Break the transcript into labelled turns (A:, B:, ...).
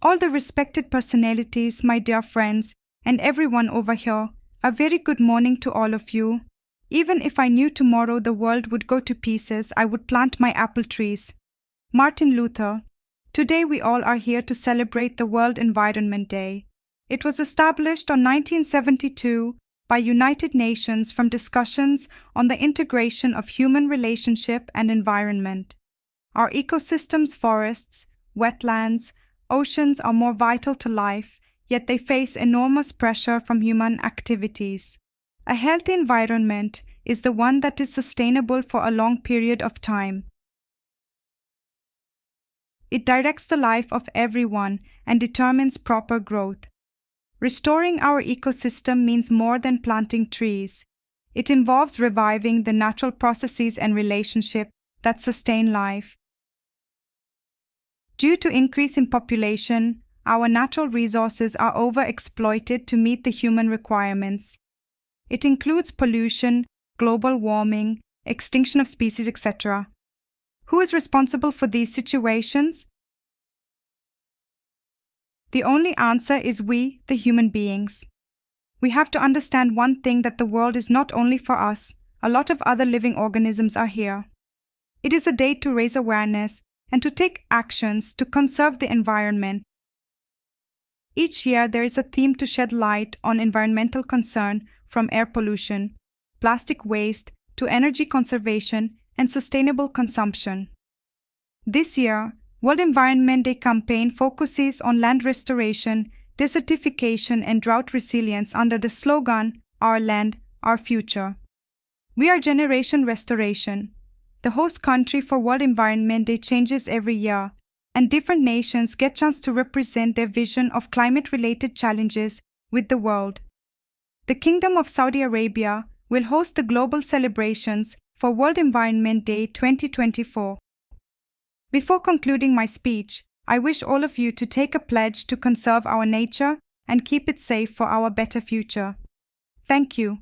A: all the respected personalities, my dear friends, and everyone over here, a very good morning to all of you. Even if I knew tomorrow the world would go to pieces, I would plant my apple trees. Martin Luther. Today we all are here to celebrate the World Environment Day. It was established on 1972 by United Nations from discussions on the integration of human relationship and environment. Our ecosystems, forests, wetlands, oceans are more vital to life, yet they face enormous pressure from human activities. A healthy environment is the one that is sustainable for a long period of time. It directs the life of everyone and determines proper growth. Restoring our ecosystem means more than planting trees. It involves reviving the natural processes and relationships that sustain life. Due to increase in population, our natural resources are overexploited to meet the human requirements. It includes pollution, global warming, extinction of species, etc. Who is responsible for these situations? The only answer is we, the human beings. We have to understand one thing, that the world is not only for us. A lot of other living organisms are here. It is a day to raise awareness and to take actions to conserve the environment. Each year there is a theme to shed light on environmental concern, from air pollution, plastic waste, to energy conservation and sustainable consumption. This year, World Environment Day campaign focuses on land restoration, desertification and drought resilience under the slogan, Our Land, Our Future. We are Generation Restoration. The host country for World Environment Day changes every year, and different nations get chance to represent their vision of climate-related challenges with the world. The Kingdom of Saudi Arabia will host the global celebrations for World Environment Day 2024. Before concluding my speech, I wish all of you to take a pledge to conserve our nature and keep it safe for our better future. Thank you.